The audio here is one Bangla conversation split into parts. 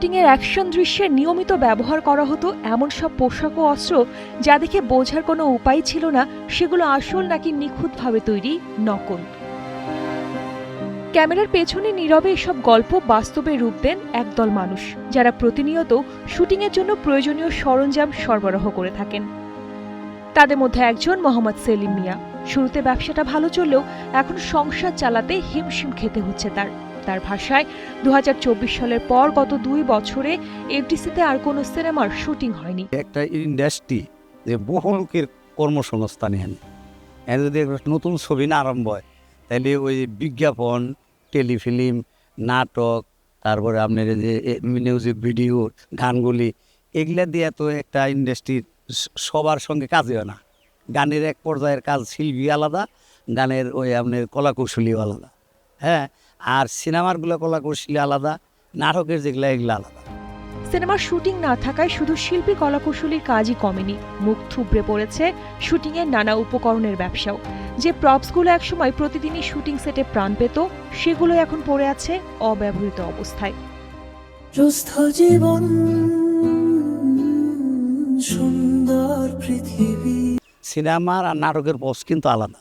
শুটিংয়ের অ্যাকশন দৃশ্যে নিয়মিত ব্যবহার করা হতো এমন সব পোশাক ও অস্ত্র যা দেখে বোঝার কোনো উপায় ছিল না সেগুলো আসল নাকি নিখুঁতভাবে তৈরি নকল। ক্যামেরার পেছনে নীরবে এসব গল্প বাস্তবে রূপ দেন একদল মানুষ যারা প্রতিনিয়ত শুটিংয়ের জন্য প্রয়োজনীয় সরঞ্জাম সরবরাহ করে থাকেন। তাদের মধ্যে একজন মোহাম্মদ সেলিম মিয়া। শুরুতে ব্যবসাটা ভালো চললেও এখন সংসার চালাতে হিমশিম খেতে হচ্ছে তার ভাষায় 2024 সালের পর গত 2 বছরে এফডিসিতে আর কোনো সিনেমার শুটিং হয়নি। একটা ইন্ডাস্ট্রি যে বহু লোকের কর্মসংস্থান এখানে যদি নতুন ছবি না আরম্ভ হয় তাহলে ওই বিজ্ঞাপন, টেলিফিল্ম, নাটক, তারপরে আপনার যে মিউজিক ভিডিও, গানগুলি, এগুলা দিয়ে তো একটা ইন্ডাস্ট্রির সবার সঙ্গে কাজ হয় না। গানের এক পর্যায়ের কাজ শিল্পী আলাদা, গানের ওই আপনার কলাকৌশলীও আলাদা, হ্যাঁ, আর সিনেমারগুলো কলাকৌশলী আলাদা, নাটকের যেগুলো এগুলো আলাদা। সিনেমার শুটিং না থাকায় শুধু শিল্পী কলাকুশলীর কাজই কমেনি, মুখ থুবড়ে পড়েছে শুটিংয়ের নানা উপকরণের ব্যবসাও। যে প্রপসগুলো একসময় প্রতিদিনই শুটিং সেটে প্রাণ পেত সেগুলো এখন পড়ে আছে অব্যবহৃত অবস্থায়। সিনেমার আর নাটকের প্রপস কিন্তু আলাদা।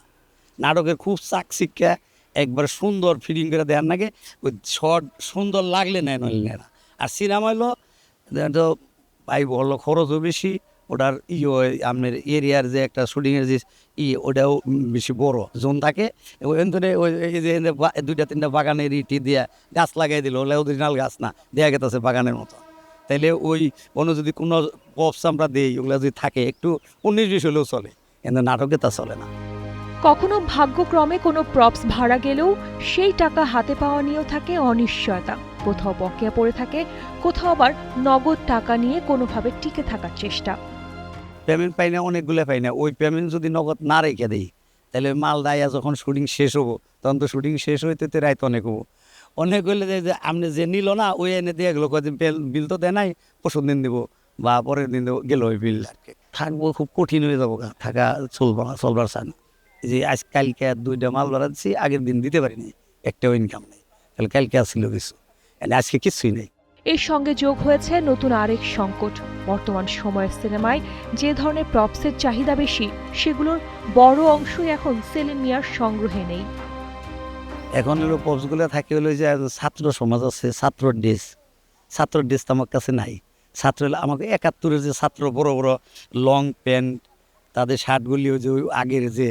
নাটকের খুব চাকচিক্যা একবার সুন্দর ফিটিং করে দেওয়ার নাকি ওই শর্ট সুন্দর লাগলে নেয় নইলে না। আর সিনেমা হলো ভাই বললো খরচও বেশি, ওটার আপনার এরিয়ার যে একটা শুটিংয়ের যে ওটাও বেশি বড় জোন থাকে। ওই যে 2-3টা বাগানের ইটি দিয়া গাছ লাগাই দিল, ওগুলো অরিজিনাল গাছ না, দেয়া গেছে বাগানের মতো। তাইলে ওই অন্য যদি কোনো পপস আমরা দিই, ওগুলো যদি থাকে একটু 19-20 হলেও চলে, কিন্তু নাটকে তা চলে না। কখনো ভাগ্যক্রমে কোনো প্রপস ভাড়া গেলেও সেই টাকা হাতে পাওয়া নিয়েও থাকে অনিশ্চয়তা। কোথাও বকেয়া পড়ে থাকে, কোথাও আবার নগদ টাকা নিয়ে কোনোভাবে টিকে থাকার চেষ্টা। পেমেন্ট পাই না, অনেকগুলো পাই না। ওই পেমেন্ট যদি নগদ না রেখে দিই তাহলে মাল দায়া যখন শুটিং শেষ হবো তখন তো শুটিং শেষ হইতে তো রাত অনেক হবো। অনেক হইলে যে আপনি যে নিল না ওই এনে দিয়ে গেলো, কদিন বিল তো দেয় নাই, পরশু দিন দেবো বা পরের দিন দেবো, গেল ওই বিল আর কি। থাকবো খুব কঠিন হয়ে যাবো, থাকা চলবার চান। যে আজ কালকে 2টা মাল বাড়াচ্ছি, আগের দিন দিতে পারিনি, একটাও ইনকাম নেই, তাহলে কালকে আসছিল কিছু, আজকে কিছুই নেই। এর সঙ্গে যোগ হয়েছে নতুন আরেক সংকট। বর্তমান সময়ের সিনেমায় যে ধরনের প্রপসের চাহিদা বেশি সেগুলোর বড় অংশই এখন সেলিম মিয়ার সংগ্রহে নেই। এখন হলো প্রপসগুলো থাকে হলো যে ছাত্র সমাজ আছে, ছাত্র ড্রেস তো আমার কাছে নাই। ছাত্র হলে আমাকে 71-এর যে ছাত্র বড় বড় লং প্যান্ট, তাদের শার্টগুলি যে আগের যে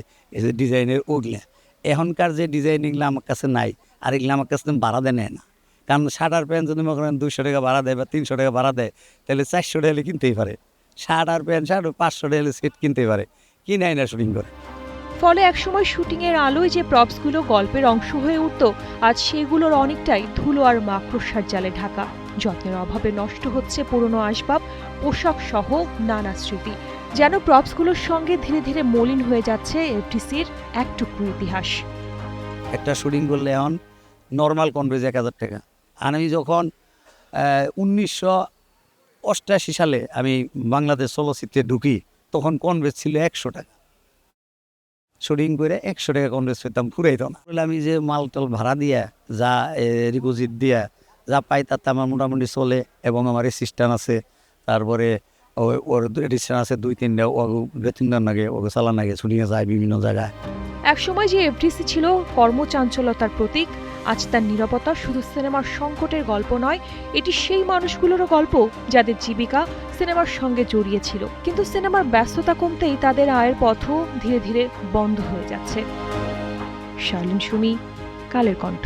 ডিজাইনের ওগুলো, এখনকার যে ডিজাইনগুলো আমার কাছে নাই। আর এগুলো আমার কাছে ভাড়া দেয় নেয় না, কারণ শার্ট আর প্যান্ট যদি মনে করেন 200 টাকা ভাড়া দেয় বা 300 টাকা ভাড়া দেয় তাহলে 400 টাকা কিনতেই পারে। শার্ট আর প্যান্ট 500 টাকা সেট কিনতেই পারে, কিনাই না শুটিং করে। ফলে একসময় শুটিংয়ের আলোয় যে প্রপসগুলো গল্পের অংশ হয়ে উঠত, আজ সেগুলোর অনেকটাই ধুলো আর মাকড়সার জালে ঢাকা। যত্নের অভাবে নষ্ট হচ্ছে পুরনো আসবাব, পোশাক সহ নানা স্মৃতি। যেন প্রপসগুলোর সঙ্গে ধীরে ধীরে মলিন হয়ে যাচ্ছে এফডিসির এক টুকরো ইতিহাস। একটা শুটিং করলে এখন নর্মাল কনভেজ 1000 টাকা। আর আমি যখন 1988 সালে আমি বাংলাদেশ চলচ্চিত্রে ঢুকি তখন কনভেজ ছিল 100 টাকা। শুটিং করে 100 টাকা কনভেজ পেতাম, ফুরাইতো না। আমি যে মালটাল ভাড়া দিয়া যা রিপোজিট দিয়া যা পাই তাতে আমার মোটামুটি চলে, এবং আমার অ্যাসিস্ট্যান্ট আছে, তারপরে ওর অ্যাসিস্ট্যান্ট আছে 2-3টা, ও বেতন লাগে, ওকে চালান লাগে, শুটিংয়ে যায় বিভিন্ন জায়গায়। একসময় যে এফডিসি ছিল কর্মচাঞ্চলতার প্রতীক, আজ তার নীরবতা শুধু সিনেমার সংকটের গল্প নয়, এটি সেই মানুষগুলোরও গল্প যাদের জীবিকা সিনেমার সঙ্গে জড়িয়ে ছিল। কিন্তু সিনেমার ব্যস্ততা কমতেই তাদের আয়ের পথও ধীরে ধীরে বন্ধ হয়ে যাচ্ছে। শার্লিন সুমি, কালের কণ্ঠ।